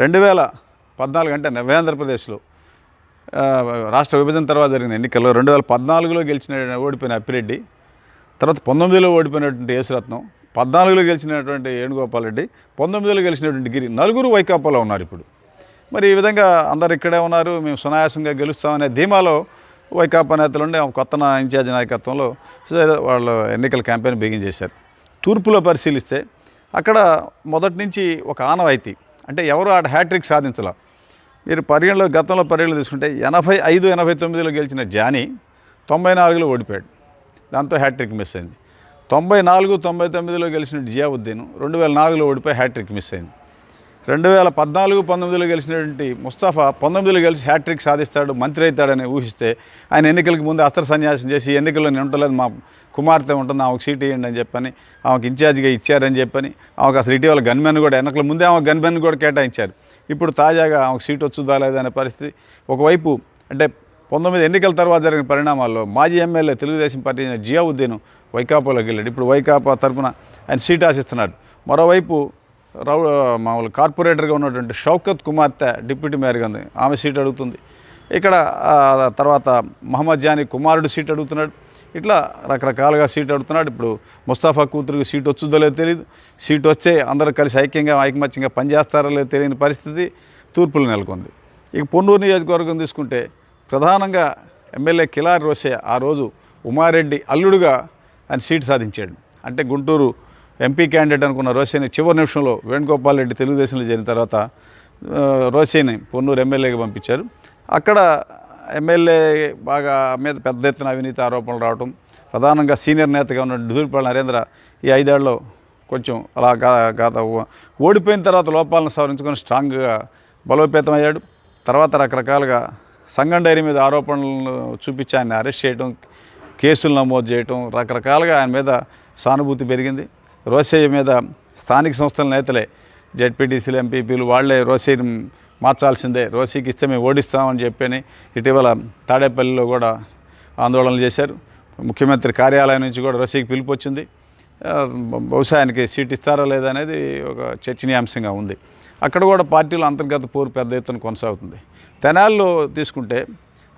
2014 అంటే ఆంధ్రప్రదేశ్లో రాష్ట్ర విభజన తర్వాత జరిగిన ఎన్నికల్లో 2014లో ఓడిపోయిన అప్పిరెడ్డి, తర్వాత 19లో ఓడిపోయినటువంటి యేసురత్నం, 14లో గెలిచినటువంటి వేణుగోపాల్ రెడ్డి, 19లో గెలిచినటువంటి గిరి, నలుగురు వైకాపాలో ఉన్నారు ఇప్పుడు. మరి ఈ విధంగా అందరు ఇక్కడే ఉన్నారు, మేము సునాయాసంగా గెలుస్తామనే ధీమాలో వైకాపా నేతలు ఉండి కొత్త ఇన్ఛార్జి నాయకత్వంలో వాళ్ళు ఎన్నికల క్యాంపెయిన్ బిగించేశారు. తూర్పులో పరిశీలిస్తే అక్కడ మొదటి నుంచి ఒక ఆనవాయితీ అంటే ఎవరు ఆడ హ్యాట్రిక్ సాధించాల. మీరు గతంలో పరిగణలో తీసుకుంటే 85-89లో గెలిచిన జానీ 94లో ఓడిపోయాడు, దాంతో హ్యాట్రిక్ మిస్ అయింది. 94-99లో గెలిచిన జియావుద్దీన్ 2004లో ఓడిపోయి హ్యాట్రిక్ మిస్ అయింది. 2014-19లో గెలిచినటువంటి ముస్తఫా 19లో గెలిచి హ్యాట్రిక్ సాధిస్తాడు, మంత్రి అవుతాడని ఊహిస్తే ఆయన ఎన్నికలకు ముందు అస్త్ర సన్యాసం చేసి ఎన్నికల్లో నేను ఉండలేదు, మా కుమార్తె ఉంటుంది, ఆమెకు సీట్ ఇవ్వండి అని చెప్పని ఆమెకు ఇన్ఛార్జిగా ఇచ్చారని చెప్పని ఆమెకు అసలు ఇటీవల గన్మెన్ కూడా ఎన్నికల ముందే ఆమె గన్మెన్ కూడా కేటాయించారు. ఇప్పుడు తాజాగా ఆమెకు సీట్ వచ్చుదా లేదనే పరిస్థితి. ఒకవైపు అంటే 19 ఎన్నికల తర్వాత జరిగిన పరిణామాల్లో మాజీ ఎమ్మెల్యే తెలుగుదేశం పార్టీ జియావుద్దీన్ వైకాపాలోకి వెళ్ళాడు. ఇప్పుడు వైకాపా తరఫున ఆయన సీట్ ఆశిస్తున్నాడు. మరోవైపు మామూలు కార్పొరేటర్గా ఉన్నటువంటి షౌకత్ కుమార్తె డిప్యూటీ మేయర్గా ఉంది, ఆమె సీట్ అడుగుతుంది. ఇక్కడ తర్వాత మహమ్మద్ జానీ కుమారుడు సీట్ అడుగుతున్నాడు. ఇట్లా రకరకాలుగా సీట్ అడుగుతున్నాడు. ఇప్పుడు ముస్తఫా కూతురికి సీట్ వచ్చుద్దో లేదో తెలియదు. సీట్ వచ్చే అందరూ కలిసి ఐకమత్యంగా పనిచేస్తారో లేదో తెలియని పరిస్థితి తూర్పులో నెలకొంది. ఇక పొన్నూరు నియోజకవర్గం తీసుకుంటే ప్రధానంగా ఎమ్మెల్యే కిలారి రోసయ్య ఆ రోజు ఉమారెడ్డి అల్లుడుగా ఆయన సీటు సాధించాడు. అంటే గుంటూరు ఎంపీ క్యాండిడేట్ అనుకున్న రోసయ్యని చివరి నిమిషంలో వేణుగోపాల్ రెడ్డి తెలుగుదేశంలో చేరిన తర్వాత రోసయ్యని పొన్నూరు ఎమ్మెల్యేగా పంపించారు. అక్కడ ఎమ్మెల్యే బాగా మీద పెద్ద ఎత్తున అవినీతి ఆరోపణలు రావడం, ప్రధానంగా సీనియర్ నేతగా ఉన్న దుదులపల్లి నరేంద్ర ఈ 5 ఏళ్లలో కొంచెం అలా ఓడిపోయిన తర్వాత లోపాలను సవరించుకొని స్ట్రాంగ్గా బలోపేతం అయ్యాడు. తర్వాత రకరకాలుగా సంగం డైరీ మీద ఆరోపణలు చూపించి ఆయన అరెస్ట్ చేయడం, కేసులు నమోదు చేయటం, రకరకాలుగా ఆయన మీద సానుభూతి పెరిగింది. రోసయ్య మీద స్థానిక సంస్థల నేతలే జెడ్పీటీసీలు ఎంపీపీలు వాళ్ళే రోసయ్యని మార్చాల్సిందే, రోసయ్యకి ఇస్తే మేము ఓడిస్తామని చెప్పని ఇటీవల తాడేపల్లిలో కూడా ఆందోళనలు చేశారు. ముఖ్యమంత్రి కార్యాలయం నుంచి కూడా రోసయ్యకి పిలుపు వచ్చింది. బహుశా ఆయనకి సీట్ ఇస్తారా లేదా అనేది ఒక చర్చనీయాంశంగా ఉంది. అక్కడ కూడా పార్టీలో అంతర్గత పోరు పెద్ద ఎత్తున కొనసాగుతుంది. తెనాలిలో తీసుకుంటే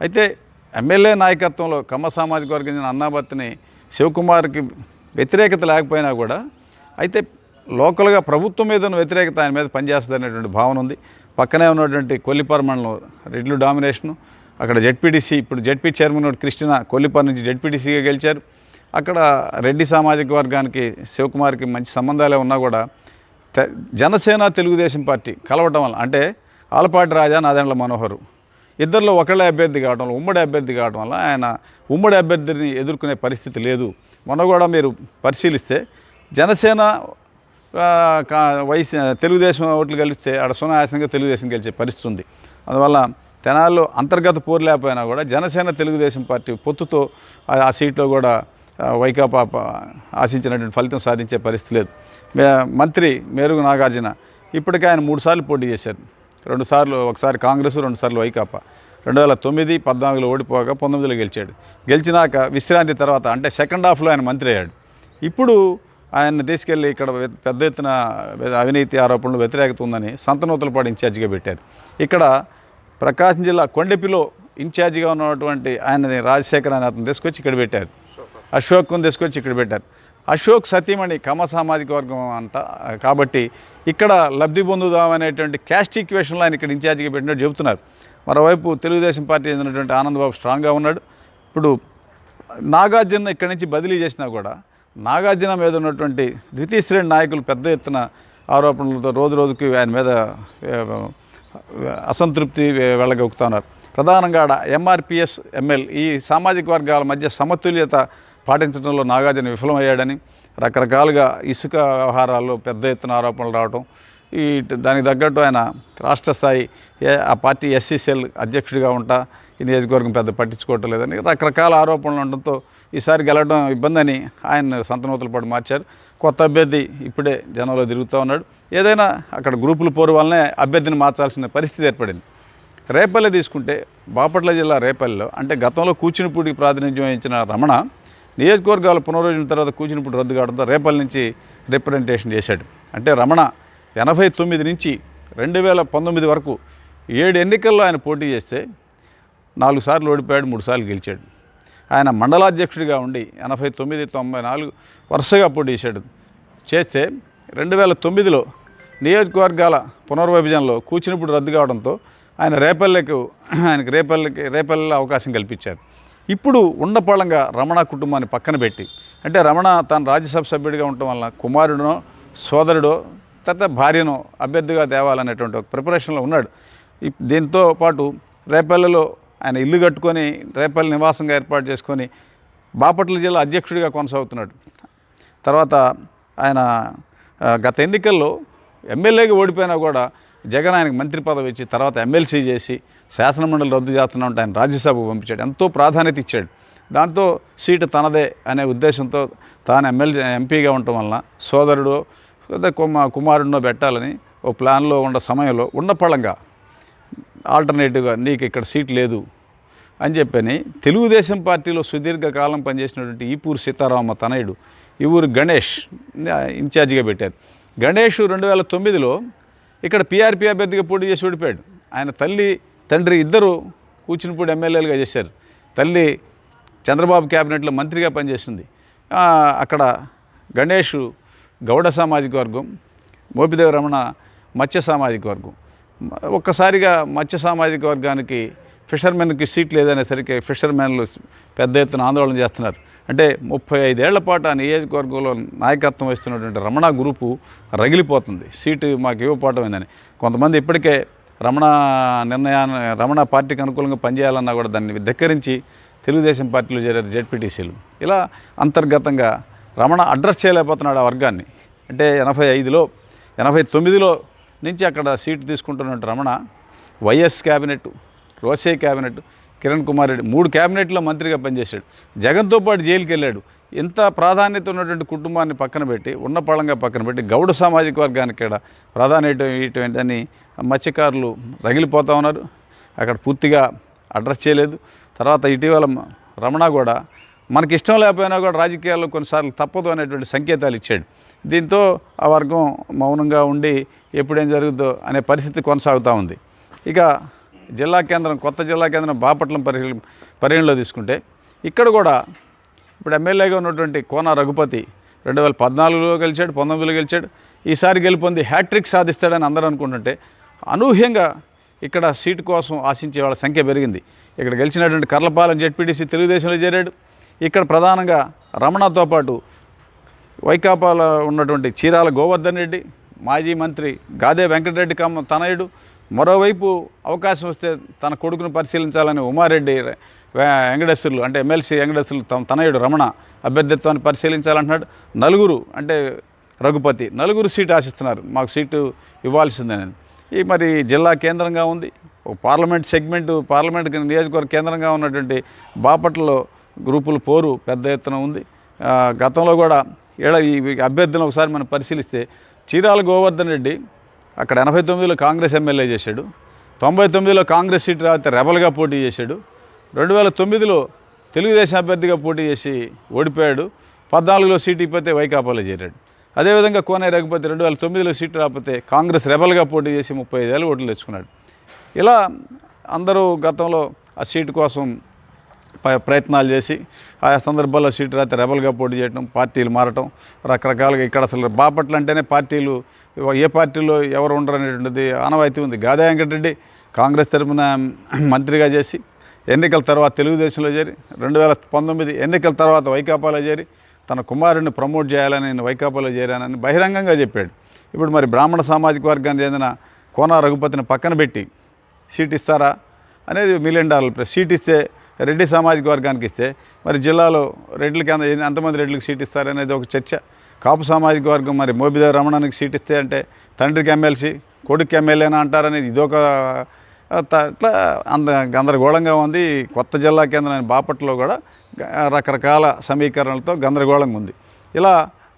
అయితే ఎమ్మెల్యే నాయకత్వంలో కమ్మ సామాజిక వర్గం చెందిన అన్నాబత్తిని శివకుమార్కి వ్యతిరేకత లేకపోయినా కూడా అయితే లోకల్గా ప్రభుత్వం మీద ఉన్న వ్యతిరేకత ఆయన మీద పనిచేస్తుంది అనేటువంటి భావన ఉంది. పక్కనే ఉన్నటువంటి కొల్లిపర మండలం రెడ్లు డామినేషను, అక్కడ జెడ్పీటీసీ ఇప్పుడు జెడ్పీ చైర్మన్ కృష్ణ కొల్లిపర నుంచి జెడ్పీటీసీగా గెలిచారు. అక్కడ రెడ్డి సామాజిక వర్గానికి శివకుమార్కి మంచి సంబంధాలే ఉన్నా కూడా జనసేన తెలుగుదేశం పార్టీ కలవటం వల్ల, అంటే ఆలపాటి రాజా నాదెండ్ల మనోహరు ఇద్దరిలో ఒకళ్ళే అభ్యర్థి కావడం వల్ల, ఉమ్మడి అభ్యర్థి కావడం వల్ల ఆయన ఉమ్మడి అభ్యర్థిని ఎదుర్కొనే పరిస్థితి లేదు. మొన్న కూడా మీరు పరిశీలిస్తే జనసేన తెలుగుదేశం ఓట్లు గెలిస్తే ఆడ సునాయాసంగా తెలుగుదేశం గెలిచే పరిస్థితి ఉంది. అందువల్ల తెనాల్లో అంతర్గత పోరు లేకపోయినా కూడా జనసేన తెలుగుదేశం పార్టీ పొత్తుతో ఆ సీట్లో కూడా వైకాపా ఆశించినటువంటి ఫలితం సాధించే పరిస్థితి లేదు. మంత్రి మేరుగు నాగార్జున ఇప్పటికే ఆయన 3 సార్లు పోటీ చేశారు. 2 సార్లు, ఒకసారి కాంగ్రెస్, 2 సార్లు వైకాపా. 2009, 14లో ఓడిపోగా 19లో గెలిచాడు. గెలిచినాక విశ్రాంతి తర్వాత అంటే సెకండ్ హాఫ్లో ఆయన మంత్రి అయ్యాడు. ఇప్పుడు ఆయన్ని తీసుకెళ్ళి ఇక్కడ పెద్ద ఎత్తున అవినీతి ఆరోపణలు వ్యతిరేకత ఉందని సంతనూతలపాడు ఇన్ఛార్జిగా పెట్టారు. ఇక్కడ ప్రకాశం జిల్లా కొండెపిలో ఇన్ఛార్జిగా ఉన్నటువంటి ఆయనని రాజశేఖర్ అనే అతను తీసుకొచ్చి ఇక్కడ పెట్టారు. అశోక్ని తీసుకొచ్చి ఇక్కడ పెట్టారు. అశోక్ సతీమణి కమ్మ సామాజిక వర్గం అంట కాబట్టి ఇక్కడ లబ్ధి పొందుదామనేటువంటి క్యాస్ట్ ఈక్వేషన్లో ఆయన ఇక్కడ ఇన్ఛార్జిగా పెట్టినట్టు చెబుతున్నారు. మరోవైపు తెలుగుదేశం పార్టీ చెందినటువంటి ఆనందబాబు స్ట్రాంగ్గా ఉన్నాడు. ఇప్పుడు నాగార్జున ఇక్కడి నుంచి బదిలీ చేసినా కూడా నాగార్జున మీద ఉన్నటువంటి ద్వితీయ శ్రేణి నాయకులు పెద్ద ఎత్తున ఆరోపణలతో రోజు రోజుకి ఆయన మీద అసంతృప్తి వెళ్ళగొక్కుతున్నారు. ప్రధానంగా ఎంఆర్పిఎస్ ఎంఎల్ ఈ సామాజిక వర్గాల మధ్య సమతుల్యత పాటించడంలో నాగార్జున విఫలమయ్యాడని, రకరకాలుగా ఇసుక వ్యవహారాల్లో పెద్ద ఎత్తున ఆరోపణలు రావడం, దానికి తగ్గట్టు ఆయన రాష్ట్ర స్థాయి ఆ పార్టీ ఎస్సీసీఎల్ అధ్యక్షుడిగా ఉంటా ఈ నియోజకవర్గం పెద్ద పట్టించుకోవటం లేదని రకరకాల ఆరోపణలు ఉండడంతో ఈసారి గెలవడం ఇబ్బంది అని ఆయన సంతనూతలపాటు మార్చారు. కొత్త అభ్యర్థి ఇప్పుడే జనంలో తిరుగుతూ ఉన్నాడు. ఏదైనా అక్కడ గ్రూపుల పోరు వల్లనే అభ్యర్థిని మార్చాల్సిన పరిస్థితి ఏర్పడింది. రేపల్లె తీసుకుంటే బాపట్ల జిల్లా రేపల్లెలో అంటే గతంలో కూచినపూడికి ప్రాతినిధ్యం వహించిన రమణ నియోజకవర్గాల పునర్విభజన తర్వాత కూచినపూడి రద్దు కావడంతో రేపల్లె నుంచి రిప్రజెంటేషన్ చేశాడు. అంటే రమణ 89 నుంచి 2019 వరకు 7 ఎన్నికల్లో ఆయన పోటీ చేస్తే 4 సార్లు ఓడిపోయాడు, 3 సార్లు గెలిచాడు. ఆయన మండలాధ్యక్షుడిగా ఉండి 89, 94 వరుసగా పోటీ చేస్తే 2009లో నియోజకవర్గాల పునర్విభజనలో కూచినపూడి రద్దు కావడంతో ఆయనకి రేపల్లెలో అవకాశం కల్పించారు. ఇప్పుడు ఉండపళంగా రమణ కుటుంబాన్ని పక్కన పెట్టి అంటే రమణ తన రాజ్యసభ సభ్యుడిగా ఉండటం వల్ల కుమారుడనో సోదరుడో తర్వాత భార్యనో అభ్యర్థిగా తేవాలనేటువంటి ఒక ప్రిపరేషన్లో ఉన్నాడు. దీంతో పాటు రేపల్లెలో ఆయన ఇల్లు కట్టుకొని రేపల్లె నివాసంగా ఏర్పాటు చేసుకొని బాపట్ల జిల్లా అధ్యక్షుడిగా కొనసాగుతున్నాడు. తర్వాత ఆయన గత ఎన్నికల్లో ఎమ్మెల్యేగా ఓడిపోయినా కూడా జగన్ ఆయనకు మంత్రి పదవి ఇచ్చి తర్వాత ఎమ్మెల్సీ చేసి శాసనమండలి రద్దు చేస్తున్నామంటే ఆయన రాజ్యసభకు పంపించాడు, ఎంతో ప్రాధాన్యత ఇచ్చాడు. దాంతో సీటు తనదే అనే ఉద్దేశంతో తాను ఎంపీగా ఉండటం వలన సోదరుడు కుమారుడినో పెట్టాలని ఓ ప్లాన్లో ఉన్న సమయంలో ఉన్నపళంగా ఆల్టర్నేటివ్గా నీకు ఇక్కడ సీట్ లేదు అని చెప్పని తెలుగుదేశం పార్టీలో సుదీర్ఘకాలం పనిచేసినటువంటి ఈపూరు సీతారామ తనయుడు ఈ ఊరు గణేష్ ఇన్ఛార్జిగా పెట్టారు. గణేష్ 2009లో ఇక్కడ పీఆర్పీ అభ్యర్థిగా పోటీ చేసి ఓడిపోయాడు. ఆయన తల్లి తండ్రి ఇద్దరు కూచినపూడి ఎమ్మెల్యేలుగా చేశారు. తల్లి చంద్రబాబు క్యాబినెట్లో మంత్రిగా పనిచేసింది. అక్కడ గణేష్ గౌడ సామాజిక వర్గం, మోపిదేవి రమణ మత్స్య సామాజిక వర్గం. ఒక్కసారిగా మత్స్య సామాజిక వర్గానికి ఫిషర్మెన్కి సీట్ లేదనేసరికి ఫిషర్మెన్లు పెద్ద ఎత్తున ఆందోళన చేస్తున్నారు. అంటే 35 ఏళ్ల పాటు ఆ నియోజకవర్గంలో నాయకత్వం వహిస్తున్నటువంటి రమణ గ్రూపు రగిలిపోతుంది. సీటు మాకు ఇవ్వకపోవటం ఏందని. కొంతమంది ఇప్పటికే రమణ పార్టీకి అనుకూలంగా పనిచేయాలన్నా కూడా దాన్ని ధిక్కరించి తెలుగుదేశం పార్టీలో చేరారు జెడ్పీటీసీలు. ఇలా అంతర్గతంగా రమణ అడ్రస్ చేయలేకపోతున్నాడు ఆ వర్గాన్ని. అంటే 89లో నుంచి అక్కడ సీటు తీసుకుంటున్నట్టు రమణ వైఎస్ క్యాబినెట్, రోసే క్యాబినెట్, కిరణ్ కుమార్ రెడ్డి 3 క్యాబినెట్లో మంత్రిగా పనిచేశాడు. జగన్తో పాటు జైలుకి వెళ్ళాడు. ఇంత ప్రాధాన్యత ఉన్నటువంటి కుటుంబాన్ని పక్కన పెట్టి, ఉన్న పళంగా పక్కన పెట్టి గౌడ సామాజిక వర్గానికి ఇక్కడ ప్రాధాన్యత ఇటువంటి మత్స్యకారులు రగిలిపోతూ ఉన్నారు. అక్కడ పూర్తిగా అడ్రస్ చేయలేదు. తర్వాత ఇటీవల రమణ కూడా మనకి ఇష్టం లేకపోయినా కూడా రాజకీయాల్లో కొన్నిసార్లు తప్పదు అనేటువంటి సంకేతాలు ఇచ్చాడు. దీంతో ఆ వర్గం మౌనంగా ఉండి ఎప్పుడేం జరుగుతుందో అనే పరిస్థితి కొనసాగుతూ ఉంది. ఇక జిల్లా కేంద్రం, కొత్త జిల్లా కేంద్రం బాపట్లం పరిగణలో తీసుకుంటే ఇక్కడ కూడా ఇప్పుడు ఎమ్మెల్యేగా ఉన్నటువంటి కోన రఘుపతి 2014లో గెలిచాడు, 19లో గెలిచాడు. ఈసారి గెలుపొంది హ్యాట్రిక్ సాధిస్తాడని అందరూ అనుకుంటుంటే అనూహ్యంగా ఇక్కడ సీటు కోసం ఆశించే వాళ్ళ సంఖ్య పెరిగింది. ఇక్కడ గెలిచినటువంటి కర్లపాలెం జెడ్పీటీసీ తెలుగుదేశంలో చేరాడు. ఇక్కడ ప్రధానంగా రమణతో పాటు వైకాపాలో ఉన్నటువంటి చీరాల గోవర్ధన్ రెడ్డి, మాజీ మంత్రి గాదే వెంకటరెడ్డి తనయుడు, మరోవైపు అవకాశం వస్తే తన కొడుకును పరిశీలించాలని ఉమారెడ్డి వెంకటేశ్వర్లు అంటే ఎమ్మెల్సీ వెంకటేశ్వర్లు తనయుడు రమణ అభ్యర్థిత్వాన్ని పరిశీలించాలంటున్నాడు. నలుగురు అంటే రఘుపతి నలుగురు సీటు ఆశిస్తున్నారు, మాకు సీటు ఇవ్వాల్సిందని. ఈ మరి జిల్లా కేంద్రంగా ఉంది, పార్లమెంట్ నియోజకవర్గ కేంద్రంగా ఉన్నటువంటి బాపట్లలో గ్రూపుల పోరు పెద్ద ఎత్తున ఉంది. గతంలో కూడా ఈ అభ్యర్థులను ఒకసారి మనం పరిశీలిస్తే చీరాల గోవర్ధన్ రెడ్డి అక్కడ 89లో కాంగ్రెస్ ఎమ్మెల్యే చేశాడు, 99లో కాంగ్రెస్ సీటు రాకపోతే రెబల్గా పోటీ చేశాడు, 2009లో తెలుగుదేశం అభ్యర్థిగా పోటీ చేసి ఓడిపోయాడు, 14లో సీటు ఇప్పితే వైకాపాలో చేరాడు. అదేవిధంగా కోనే రఘుపతి 2009లో సీటు రాకపోతే కాంగ్రెస్ రెబల్గా పోటీ చేసి 35,000 ఓట్లు తెచ్చుకున్నాడు. ఇలా అందరూ గతంలో ఆ సీటు కోసం ప్రయత్నాలు చేసి ఆయా సందర్భాల్లో సీటు రాతే రెబల్గా పోటీ చేయడం, పార్టీలు మారటం, రకరకాలుగా ఇక్కడ అసలు బాపట్ల అంటేనే పార్టీలు ఏ పార్టీలో ఎవరు ఉండరు అనేటువంటిది ఆనవాయితీ ఉంది. గాదే వెంకటరెడ్డి కాంగ్రెస్ తరఫున మంత్రిగా చేసి ఎన్నికల తర్వాత తెలుగుదేశంలో చేరి 2019 ఎన్నికల తర్వాత వైకాపాలో చేరి తన కుమారుడిని ప్రమోట్ చేయాలని నేను వైకాపాలో చేరానని బహిరంగంగా చెప్పాడు. ఇప్పుడు మరి బ్రాహ్మణ సామాజిక వర్గానికి చెందిన కోన రఘుపతిని పక్కన పెట్టి సీట్ ఇస్తారా అనేది $1 మిలియన్ ప్రశ్న. సీట్ ఇస్తే రెడ్డి సామాజిక వర్గానికి ఇస్తే మరి జిల్లాలో రెడ్లకి ఎంతమంది రెడ్లకు సీట్ ఇస్తారనేది ఒక చర్చ. కాపు సామాజిక వర్గం మరి మోపిదేవి రమణానికి సీట్ ఇస్తే అంటే తండ్రికి ఎమ్మెల్సీ కొడుకు ఎమ్మెల్యేనా అంటారనేది ఇదొక అట్లా గందరగోళంగా ఉంది. కొత్త జిల్లా కేంద్రం బాపట్లలో కూడా రకరకాల సమీకరణలతో గందరగోళంగా ఉంది. ఇలా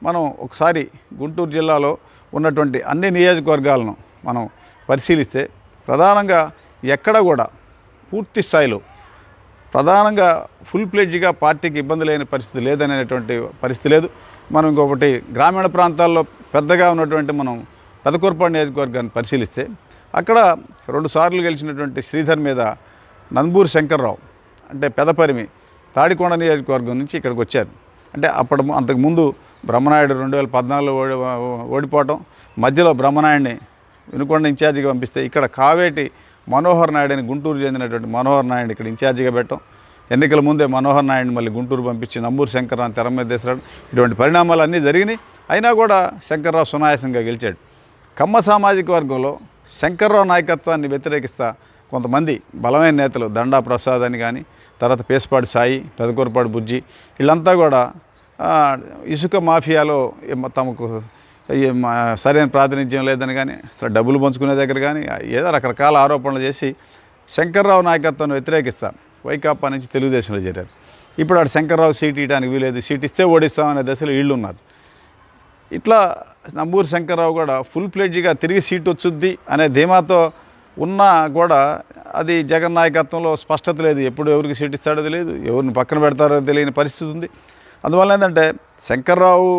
మనం ఒకసారి గుంటూరు జిల్లాలో ఉన్నటువంటి అన్ని నియోజకవర్గాలను మనం పరిశీలిస్తే ప్రధానంగా ఎక్కడ కూడా పూర్తి స్థాయిలో ప్రధానంగా ఫుల్ ప్లెడ్జ్గా పార్టీకి ఇబ్బంది లేని పరిస్థితి లేదనేటువంటి పరిస్థితి లేదు. మనం ఇంకొకటి గ్రామీణ ప్రాంతాల్లో పెద్దగా ఉన్నటువంటి మనం పెదకూర్పాడు నియోజకవర్గాన్ని పరిశీలిస్తే అక్కడ 2 సార్లు గెలిచినటువంటి శ్రీధర్ మీద నంబూరు శంకర్రావు అంటే పెదపరిమి తాడికొండ నియోజకవర్గం నుంచి ఇక్కడికి వచ్చారు. అంటే అంతకుముందు బ్రహ్మనాయుడు 2014లో ఓడిపోవటం, మధ్యలో బ్రహ్మనాయుడిని వినుకొండ ఇన్ఛార్జిగా పంపిస్తే ఇక్కడ కావేటి మనోహర్ నాయుడు అని గుంటూరు చెందినటువంటి మనోహర్ నాయుడు ఇక్కడ ఇన్ఛార్జిగా పెట్టడం, ఎన్నికల ముందే మనోహర్ నాయుడిని మళ్ళీ గుంటూరు పంపించి నంబూరు శంకర్రావు తెర మీద తీసుకురావడం, ఇటువంటి పరిణామాలు అన్నీ జరిగినాయి. అయినా కూడా శంకర్రావు సునాయాసంగా గెలిచాడు. కమ్మ సామాజిక వర్గంలో శంకర్రావు నాయకత్వాన్ని వ్యతిరేకిస్తా కొంతమంది బలమైన నేతలు దండా ప్రసాద్ అని కానీ, తర్వాత పేసపాటి సాయి, పెదకూరపాడు బుజ్జి వీళ్ళంతా కూడా ఇసుక మాఫియాలో తమకు సరైన ప్రాతినిధ్యం లేదని కానీ, డబ్బులు పంచుకునే దగ్గర కానీ ఏదో రకరకాల ఆరోపణలు చేసి శంకర్రావు నాయకత్వాన్ని వ్యతిరేకిస్తా వైకాపా నుంచి తెలుగుదేశంలో చేరారు. ఇప్పుడు అటు శంకర్రావు సీట్ ఇవ్వడానికి వీలేదు, సీట్ ఇస్తే ఓడిస్తామనే దశలో వీళ్ళు ఉన్నారు. ఇట్లా నంబూరు శంకర్రావు కూడా ఫుల్ ప్లెడ్జ్గా తిరిగి సీట్ వచ్చుద్ది అనే ధీమాతో ఉన్నా కూడా అది జగన్ నాయకత్వంలో స్పష్టత లేదు. ఎప్పుడు ఎవరికి సీట్ ఇస్తాడో తెలియదు, ఎవరిని పక్కన పెడతారో తెలియని పరిస్థితి ఉంది. అందువల్ల ఏంటంటే శంకర్రావు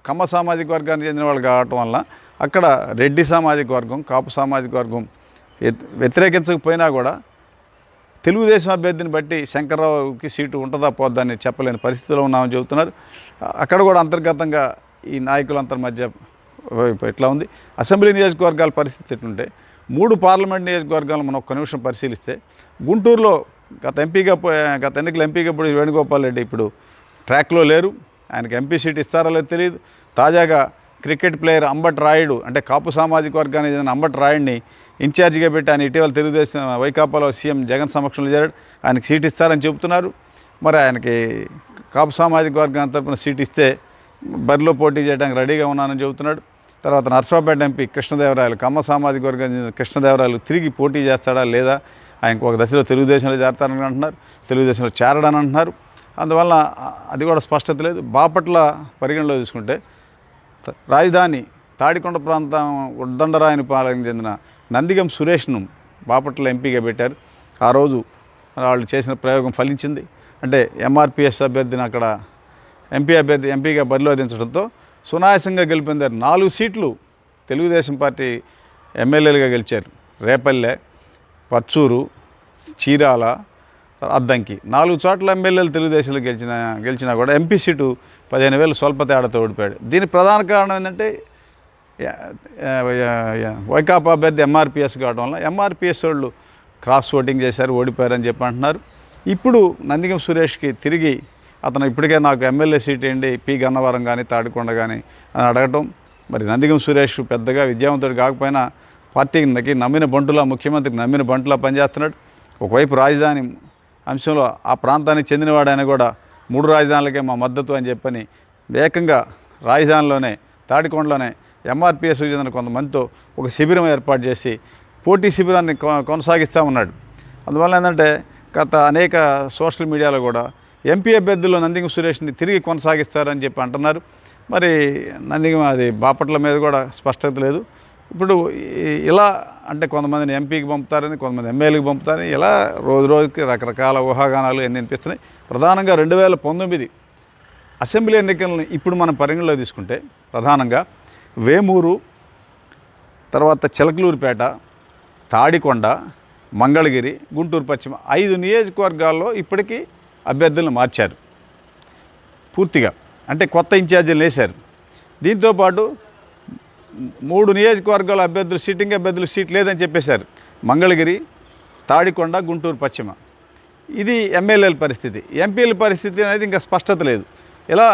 కమ్మ సామాజిక వర్గానికి చెందిన వాళ్ళు కావటం వల్ల అక్కడ రెడ్డి సామాజిక వర్గం, కాపు సామాజిక వర్గం వ్యతిరేకించకపోయినా కూడా తెలుగుదేశం అభ్యర్థిని బట్టి శంకర్రావుకి సీటు ఉంటుందా పోద్దని చెప్పలేని పరిస్థితిలో ఉన్నామని చెబుతున్నారు. అక్కడ కూడా అంతర్గతంగా ఈ నాయకులందరి మధ్య ఎట్లా ఉంది. అసెంబ్లీ నియోజకవర్గాల పరిస్థితి ఎట్లుంటే 3 పార్లమెంట్ నియోజకవర్గాలు మనం ఒక్క నిమిషం పరిశీలిస్తే గుంటూరులో గత ఎన్నికల ఎంపీగా ఇప్పుడు వేణుగోపాల్ రెడ్డి ఇప్పుడు ట్రాక్లో లేరు. ఆయనకి ఎంపీ సీట్ ఇస్తారో లేదో తెలియదు. తాజాగా క్రికెట్ ప్లేయర్ అంబట్ రాయుడు అంటే కాపు సామాజిక వర్గానికి చెందిన అంబట్ రాయుడిని ఇన్ఛార్జిగా పెట్టి ఆయన ఇటీవల తెలుగుదేశం వైకాపాలో సీఎం జగన్ సమక్షంలో చేరాడు. ఆయనకి సీట్ ఇస్తారని చెబుతున్నారు. మరి ఆయనకి కాపు సామాజిక వర్గం తరపున సీట్ ఇస్తే బరిలో పోటీ చేయడానికి రెడీగా ఉన్నానని చెబుతున్నాడు. తర్వాత నర్సరావుపేట ఎంపీ కృష్ణదేవరాయలు కమ్మ సామాజిక వర్గం చెందిన కృష్ణదేవరాయలు తిరిగి పోటీ చేస్తాడా లేదా, ఆయనకు ఒక దశలో తెలుగుదేశంలో చేరతారని అంటున్నారు, తెలుగుదేశంలో చేరడని అంటున్నారు. అందువల్ల అది కూడా స్పష్టత లేదు. బాపట్ల పరిగణలో తీసుకుంటే రాజధాని తాడికొండ ప్రాంతం ఉద్దండరాయని పాలనకు చెందిన నందిగం సురేష్ను బాపట్ల ఎంపీగా పెట్టారు. ఆ రోజు వాళ్ళు చేసిన ప్రయోగం ఫలించింది. అంటే ఎంఆర్పిఎస్ అభ్యర్థిని అక్కడ ఎంపీగా బరిలో దించడంతో సునాయాసంగా గెలిపొందారు. 4 సీట్లు తెలుగుదేశం పార్టీ ఎమ్మెల్యేలుగా గెలిచారు. రేపల్లె, పచ్చూరు, చీరాల, అద్దంకి 4 చోట్ల ఎమ్మెల్యేలు తెలుగుదేశంలో గెలిచినా కూడా ఎంపీ సీటు 15,000 స్వల్ప తేడాతో ఓడిపోయాడు. దీని ప్రధాన కారణం ఏంటంటే వైకాపా అభ్యర్థి ఎంఆర్పిఎస్ కావడం వల్ల ఎంఆర్పిఎస్ వాళ్ళు క్రాస్ ఓటింగ్ చేశారు, ఓడిపోయారని చెప్పి అంటున్నారు. ఇప్పుడు నందిగం సురేష్కి తిరిగి అతను ఇప్పటికే నాకు ఎమ్మెల్యే సీట్ ఏంటి పి గన్నవరం కానీ తాడికొండ కానీ అని అడగటం. మరి నందిగం సురేష్ పెద్దగా విద్యావంతుడు కాకపోయినా పార్టీకి నమ్మిన బంటులా, ముఖ్యమంత్రికి నమ్మిన బంటులా పనిచేస్తున్నాడు. ఒకవైపు రాజధాని అంశంలో ఆ ప్రాంతానికి చెందినవాడైనా కూడా 3 రాజధానులకే మా మద్దతు అని చెప్పని ఏకంగా రాజధానిలోనే తాడికొండలోనే ఎంఆర్పిఎస్కి చెందిన కొంతమందితో ఒక శిబిరం ఏర్పాటు చేసి పోటీ శిబిరాన్ని కొనసాగిస్తూ ఉన్నాడు. అందువల్ల ఏంటంటే గత అనేక సోషల్ మీడియాలో కూడా ఎంపీ అభ్యర్థుల్లో నందిగం సురేష్ని తిరిగి కొనసాగిస్తారని చెప్పి అంటున్నారు. మరి నందిగం అది బాపట్ల మీద కూడా స్పష్టత లేదు. ఇప్పుడు ఇలా అంటే కొంతమందిని ఎంపీకి పంపుతారని, కొంతమంది ఎమ్మెల్యేకి పంపుతారని ఇలా రోజుకి రకరకాల ఊహాగానాలు ఎన్ని అనిపిస్తున్నాయి. ప్రధానంగా 2019 అసెంబ్లీ ఎన్నికలను ఇప్పుడు మనం పరిగణలో తీసుకుంటే ప్రధానంగా వేమూరు, తర్వాత చిలకలూరిపేట, తాడికొండ, మంగళగిరి, గుంటూరు పశ్చిమ 5 నియోజకవర్గాల్లో ఇప్పటికీ అభ్యర్థులను మార్చారు పూర్తిగా. అంటే కొత్త ఇన్ఛార్జీలు వేశారు. దీంతోపాటు 3 నియోజకవర్గాల అభ్యర్థులు సిట్టింగ్ అభ్యర్థులు సీట్ లేదని చెప్పేశారు. మంగళగిరి, తాడికొండ, గుంటూరు పశ్చిమ. ఇది ఎమ్మెల్యేల పరిస్థితి. ఎంపీల పరిస్థితి అనేది ఇంకా స్పష్టత లేదు. ఇలా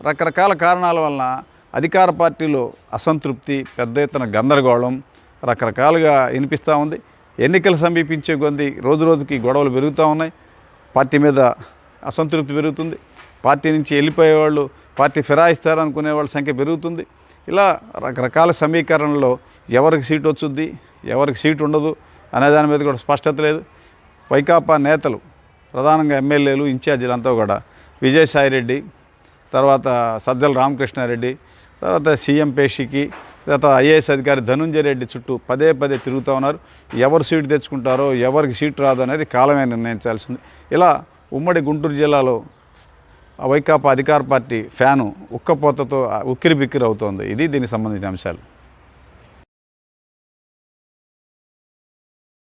రకరకాల కారణాల వలన అధికార పార్టీలో అసంతృప్తి, పెద్ద ఎత్తున గందరగోళం రకరకాలుగా వినిపిస్తూ ఉంది. ఎన్నికలు సమీపించే కొద్దీ రోజుకి గొడవలు పెరుగుతూ ఉన్నాయి. పార్టీ మీద అసంతృప్తి పెరుగుతుంది. పార్టీ నుంచి వెళ్ళిపోయేవాళ్ళు, పార్టీ ఫిరాయిస్తారు అనుకునే వాళ్ళ సంఖ్య పెరుగుతుంది. ఇలా రకరకాల సమీకరణలో ఎవరికి సీటు వచ్చుద్ది, ఎవరికి సీటు ఉండదు అనే దాని మీద కూడా స్పష్టత లేదు. వైకాపా నేతలు ప్రధానంగా ఎమ్మెల్యేలు, ఇన్ఛార్జీలు అంతా కూడా విజయసాయిరెడ్డి, తర్వాత సజ్జల రామకృష్ణారెడ్డి, తర్వాత సీఎం పేషికి, తర్వాత ఐఏఎస్ అధికారి ధనుంజయ రెడ్డి చుట్టూ పదే తిరుగుతూ ఉన్నారు. ఎవరు సీటు తెచ్చుకుంటారో, ఎవరికి సీటు రాదో అనేది కాలమే నిర్ణయించాల్సింది. ఇలా ఉమ్మడి గుంటూరు జిల్లాలో వైకాపా అధికార పార్టీ ఫ్యాను ఉక్కపోతతో ఉక్కిరిబిక్కిరి అవుతోంది. ఇది దీనికి సంబంధించిన అంశాలు.